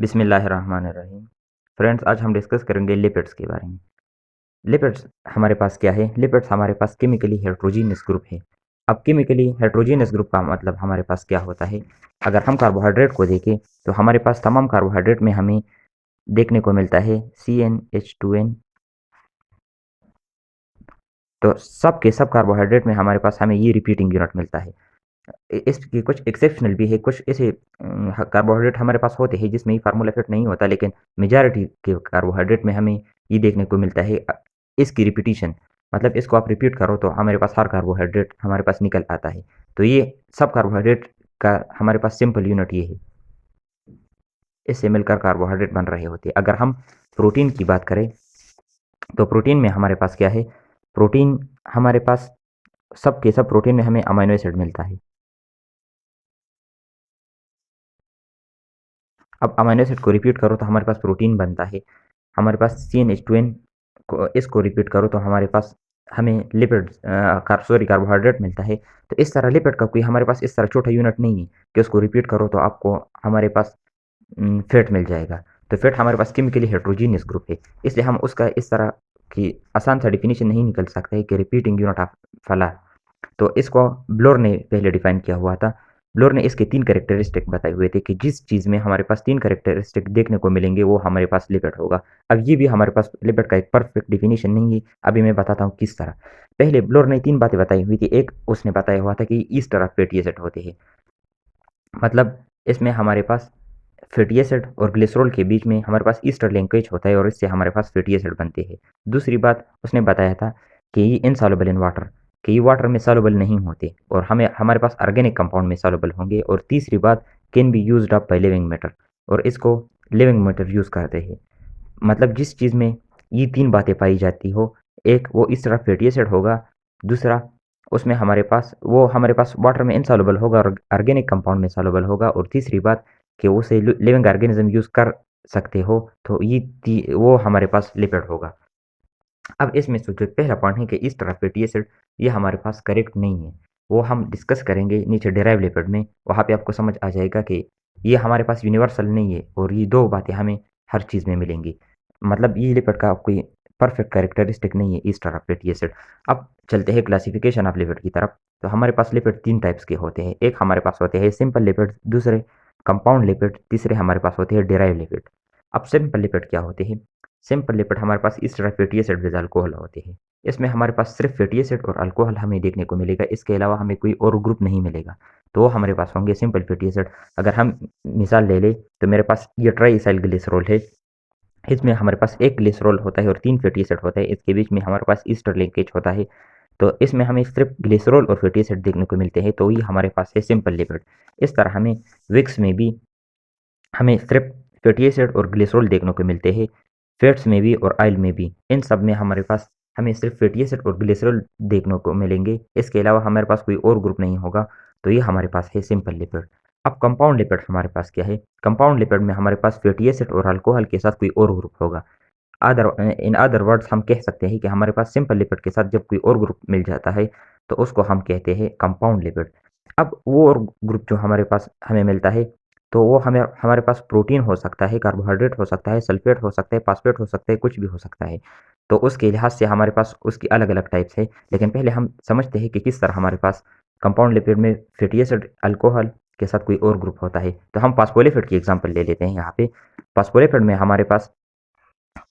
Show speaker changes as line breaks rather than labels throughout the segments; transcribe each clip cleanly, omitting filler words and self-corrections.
बिस्मिल्लाहिर्रहमानिर्रहीम। फ्रेंड्स, आज हम डिस्कस करेंगे लिपिड्स के बारे में। लिपिड्स हमारे पास क्या है? लिपिड्स हमारे पास केमिकली हेट्रोजीनियस ग्रुप है। अब केमिकली हेट्रोजीनियस ग्रुप का मतलब हमारे पास क्या होता है? अगर हम कार्बोहाइड्रेट को देखें तो हमारे पास तमाम कार्बोहाइड्रेट में हमें देखने को मिलता है CnH2n। तो सब के सब कार्बोहाइड्रेट में हमारे पास हमें ये रिपीटिंग यूनिट मिलता है। इसकी कुछ एक्सेप्शनल भी है, कुछ ऐसे कार्बोहाइड्रेट हमारे पास होते हैं जिसमें ये फार्मूला फिट नहीं होता, लेकिन मेजॉरिटी के कार्बोहाइड्रेट में हमें ये देखने को मिलता है इसकी रिपीटिशन। मतलब इसको आप रिपीट करो तो हमारे पास हर कार्बोहाइड्रेट हमारे पास निकल आता है। तो ये सब कार्बोहाइड्रेट का हमारे पास सिंपल यूनिट ये है। इससे मिलकर कार्बोहाइड्रेट बन रहे होते हैं। अगर हम प्रोटीन की बात करें तो प्रोटीन में हमारे पास क्या है? प्रोटीन हमारे पास सब के सब प्रोटीन में हमें अमीनो एसिड मिलता है। अब अमीनो एसिड को रिपीट करो तो हमारे पास प्रोटीन बनता है। हमारे पास CnH2n को इसको रिपीट करो तो हमारे पास हमें लिपिड कार्बोहाइड्रेट मिलता है। तो इस तरह लिपिड का कोई हमारे पास इस तरह छोटा यूनिट नहीं है कि उसको रिपीट करो तो आपको हमारे पास फैट मिल जाएगा। तो फैट हमारे पास केमिकली हेट्रोजीनियस ग्रुप है, इसलिए हम उसका इस तरह की आसान सा डिफिनीशन नहीं निकल सकता है कि रिपीटिंग यूनिट ऑफ फला। तो इसको ब्लोर ने पहले डिफाइन किया हुआ था। ब्लोर ने इसके 3 कैरेक्टरिस्टिक बताए हुए थे कि जिस चीज़ में हमारे पास 3 कैरेक्टरिस्टिक देखने को मिलेंगे वो हमारे पास लिपिड होगा। अब ये भी हमारे पास लिपिड का एक परफेक्ट डिफिनीशन नहीं है। अभी मैं बताता हूँ किस तरह। पहले ब्लोर ने 3 बातें बताई हुई थी। एक उसने बताया हुआ था कि इस तरह फैटी एसिड होते हैं। मतलब इसमें हमारे पास फैटी एसिड और ग्लिसरॉल के बीच में हमारे पास ईस्टर लिंकेज होता है और इससे हमारे पास फैटी एसिड बनते हैं। दूसरी बात उसने बताया था कि ये इनसॉल्युबल इन वाटर, कि ये वाटर में सॉल्युबल नहीं होते और हमें हमारे पास ऑर्गेनिक कंपाउंड में सॉल्युबल होंगे। और तीसरी बात, can be used up by living matter, और इसको लिविंग मैटर यूज़ करते हैं। मतलब जिस चीज़ में ये 3 बातें पाई जाती हो, एक वो इस तरह फैटी एसिड होगा, दूसरा उसमें हमारे पास वाटर में इनसॉल्युबल होगा और ऑर्गेनिक कंपाउंड में सॉल्युबल होगा, और तीसरी बात कि उसे लिविंग ऑर्गेनिज्म यूज़ कर सकते हो, तो वो हमारे पास लिपिड होगा। अब इसमें से जो पहला पॉइंट है कि इस तरह फैटी एसिड, ये हमारे पास करेक्ट नहीं है। वो हम डिस्कस करेंगे नीचे डेराइव लिपिड में, वहाँ पे आपको समझ आ जाएगा कि ये हमारे पास यूनिवर्सल नहीं है और ये 2 बातें हमें हर चीज़ में मिलेंगी। मतलब ये लिपिड का कोई परफेक्ट कैरेक्टरिस्टिक नहीं है इस तरह फैटी एसिड। अब चलते हैं क्लासिफिकेशन ऑफ लिपिड की तरफ। तो हमारे पास लिपिड 3 टाइप्स के होते हैं। एक हमारे पास होते हैं सिंपल लिपिड, दूसरे कंपाउंड लिपिड, तीसरे हमारे पास होते हैं डेराइव लिपिड। अब सिंपल लिपिड क्या होते हैं? सिंपल लिपिड हमारे पास इस तरह फैटी एसिड विद अल्कोहल होते हैं। इसमें हमारे पास सिर्फ फैटी एसिड और अल्कोहल हमें देखने को मिलेगा, इसके अलावा हमें कोई और ग्रुप नहीं मिलेगा। तो वो हमारे पास होंगे सिंपल फैटी एसिड। अगर हम मिसाल ले लें तो मेरे पास ये ट्राई इसाइल ग्लिसरॉल है। इसमें हमारे पास 1 ग्लिसरॉल होता है और 3 फैटी एसिड होता है। इसके बीच में हमारे पास ईस्टर लिंकेज होता है। तो इसमें हमें सिर्फ ग्लिसरॉल और फैटी एसिड देखने को मिलते हैं, तो ये हमारे पास है सिंपल लिपिड। इस तरह हमें विक्स में भी हमें सिर्फ फैटी एसिड और ग्लिसरॉल देखने को मिलते हैं। फैट्स में भी और ऑयल में भी, इन सब में हमारे पास हमें सिर्फ फैटी एसिड और ग्लिसरॉल देखने को मिलेंगे। इसके अलावा हमारे पास कोई और ग्रुप नहीं होगा। तो ये हमारे पास है सिंपल लिपिड। अब कंपाउंड लिपिड हमारे पास क्या है? कंपाउंड लिपिड में हमारे पास फैटी एसिड और अल्कोहल के साथ कोई और ग्रुप होगा। इन अदर वर्ड्स हम कह सकते हैं कि हमारे पास सिंपल लिपिड के साथ जब कोई और ग्रुप मिल जाता है तो उसको हम कहते हैं कंपाउंड लिपिड। अब वो और ग्रुप जो हमारे पास हमें मिलता है, तो वो हमें हमारे पास प्रोटीन हो सकता है, कार्बोहाइड्रेट हो सकता है, सल्फेट हो सकता है, फास्फेट हो सकता है, कुछ भी हो सकता है। तो उसके लिहाज से हमारे पास उसकी अलग अलग टाइप्स है। लेकिन पहले हम समझते हैं कि किस तरह हमारे पास कंपाउंड लिपिड में फैटी एसिड अल्कोहल के साथ कोई और ग्रुप होता है। तो हम फास्फोलिपिड की एग्जांपल ले लेते हैं यहाँ पे। फास्फोलिपिड में हमारे पास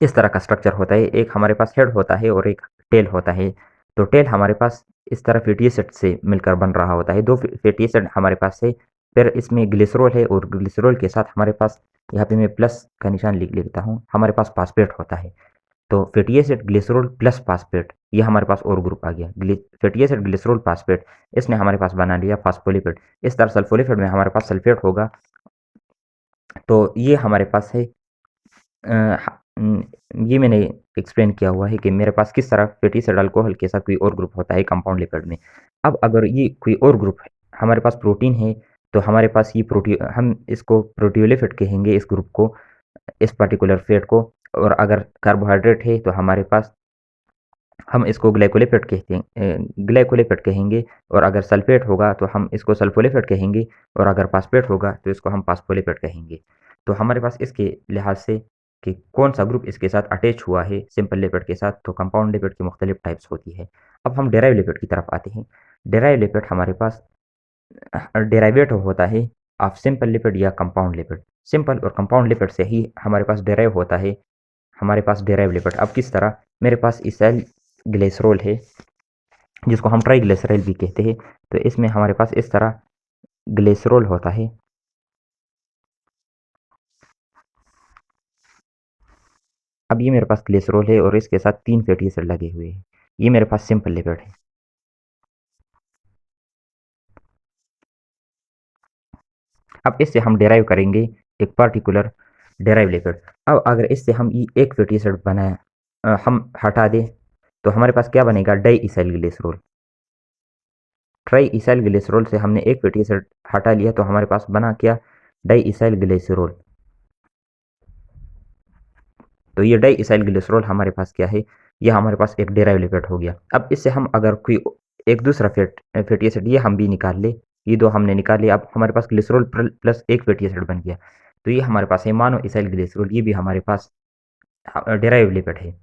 इस तरह का स्ट्रक्चर होता है, एक हमारे पास हेड होता है और एक टेल होता है। तो टेल हमारे पास इस तरह फैटी एसिड से मिलकर बन रहा होता है। 2 फैटी एसिड हमारे पास है, फिर इसमें ग्लिसरॉल है और ग्लिसरॉल के साथ हमारे पास, यहाँ पे मैं प्लस का निशान लिख लेता हूँ, हमारे पास फास्फेट होता है। तो fatty acid glycerol plus phosphate, ये हमारे पास और ग्रुप आ गया। फैटी एसिड ग्लिसरॉल फास्फेट, इसने हमारे पास बना लिया फास्फोलिपिड। इस तरह सल्फोलिपिड में हमारे पास सल्फेट होगा। तो ये हमारे पास है ये मैंने एक्सप्लेन किया हुआ है कि मेरे पास किस तरह फैटी एसिड अल्कोहल के साथ कोई और ग्रुप होता है कंपाउंड लिपिड में। अब अगर ये कोई और ग्रुप है, हमारे पास प्रोटीन है, तो हमारे पास ये प्रोटीन, हम इसको प्रोटियोलिपिड कहेंगे इस ग्रुप को, इस पर्टिकुलर फैट को। और अगर कार्बोहाइड्रेट है तो हमारे पास हम इसको ग्लाइकोलिपिड कहते हैं, ग्लाइकोलिपिड कहेंगे। और अगर सल्फेट होगा तो हम इसको सल्फोलिपिड कहेंगे, और अगर फास्फेट होगा तो इसको हम फास्फोलिपिड कहेंगे। तो हमारे पास इसके लिहाज से कि कौन सा ग्रुप इसके साथ अटैच हुआ है सिंपल लिपिड के साथ, तो कंपाउंड लिपिड की मुख्तलिफ टाइप्स होती है। अब हम डेराइव लिपिड की तरफ आते हैं। डेराइव लिपिड हमारे पास डेराइवेटिव होता है ऑफ सिंपल लिपिड या कंपाउंड लिपिड। सिंपल और कंपाउंड लिपिड से ही हमारे पास डेराइव होता है हमारे पास डेराइव लिपिड। अब किस तरह, मेरे पास इसाइल ग्लिसरॉल है जिसको हम ट्राइग्लिसराइल भी कहते हैं, तो इसमें हमारे पास इस तरह ग्लिसरॉल होता है। अब ये मेरे पास ग्लिसरॉल है और इसके साथ 3 फैटी एसिड लगे हुए हैं। ये मेरे पास सिंपल लिपिड है। अब इससे हम डेराइव करेंगे एक पार्टिकुलर डेराइव लिपिड। अब अगर इससे हम ये एक फैटी एसिड बनाए हम हटा दें, तो हमारे पास क्या बनेगा, डाई इसाइल ग्लिसरॉल। ट्राई इसाइल ग्लिसरॉल से हमने एक फैटी एसिड हटा लिया, तो हमारे पास बना क्या, डाई इसाइल ग्लिसरॉल। तो ये डाई इसाइल ग्लिसरॉल हमारे पास क्या है, ये हमारे पास एक डेराइव लिपिड हो गया। अब इससे हम अगर कोई एक दूसरा फैटी एसिड ये हम भी निकाल ले, ये दो हमने निकाल लिया, अब हमारे पास ग्लिसरॉल प्लस एक फैटी एसिड बन गया। तो ये हमारे पास है मानो इसाइल ग्लिसरॉल, ये भी हमारे पास डेराइव लिपिड है।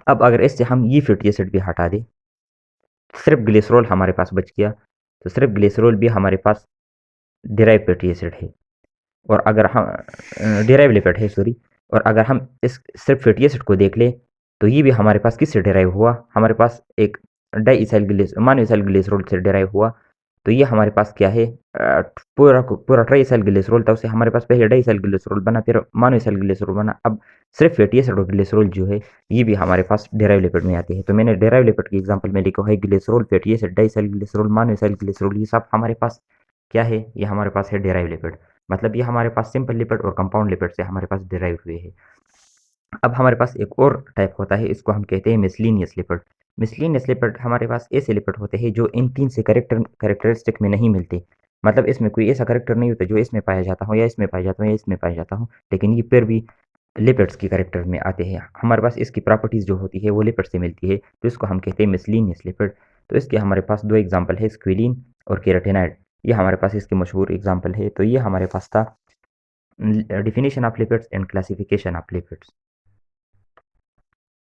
अब अगर इससे हम ये फैटी एसिड भी हटा दें, सिर्फ ग्लिसरॉल हमारे पास बच गया, तो सिर्फ ग्लिसरॉल भी हमारे पास डेराइव फैटी एसिड है। और अगर हम डेराइव लिपिड है सॉरी, और अगर हम इस सिर्फ फैटी एसिड को देख ले, तो ये भी हमारे पास किससे डेराइव हुआ, हमारे पास एक डाई इसाइल ग्लिस मानो इसाइल ग्लिसरॉल से डेराइव हुआ। तो ये हमारे पास क्या है, पूरा ट्राई इसाइल ग्लिसरॉल था, उससे हमारे पास पहले डाई इसाइल ग्लिसरॉल बना, फिर मानो इसाइल ग्लिसरॉल बना। अब सिर्फ फैटी एसिड और ग्लिसरॉल जो है ये भी हमारे पास डेराइव लिपिड में आती है। तो मैंने डेराइव लिपिड की एग्जांपल में लिखा है glycerol, fatty acid, diacyl glycerol, monoacyl glycerol, ये सब हमारे पास क्या है, ये हमारे पास है डेराइव लिपिड। मतलब ये हमारे पास सिंपल लिपिड और कंपाउंड लिपिड से हमारे पास डेराइव हुए हैं। अब हमारे पास एक और टाइप होता है, इसको हम कहते हैं मिसलिनियस लिपिड। मिसलिनियस लिपिड हमारे पास ऐसे लिपिड होते हैं जो इन 3 से कैरेक्टरिस्टिक में नहीं मिलते। मतलब इसमें कोई ऐसा कैरेक्टर नहीं होता जो इसमें पाया जाता हो या इसमें पाया जाता हो या इसमें पाया जाता हो, लेकिन ये फिर भी लिपिड्स की कैरेक्टर में आते हैं। हमारे पास इसकी प्रॉपर्टीज़ जो होती है वो लिपिड से मिलती है, तो इसको हम कहते हैं मिसलिनियस लिपिड। तो इसके हमारे पास 2 एग्जांपल है, स्क्विलीन और केराटिनाइड। ये हमारे पास इसके मशहूर एग्जांपल है। तो ये हमारे पास था definition of lipids and classification of lipids.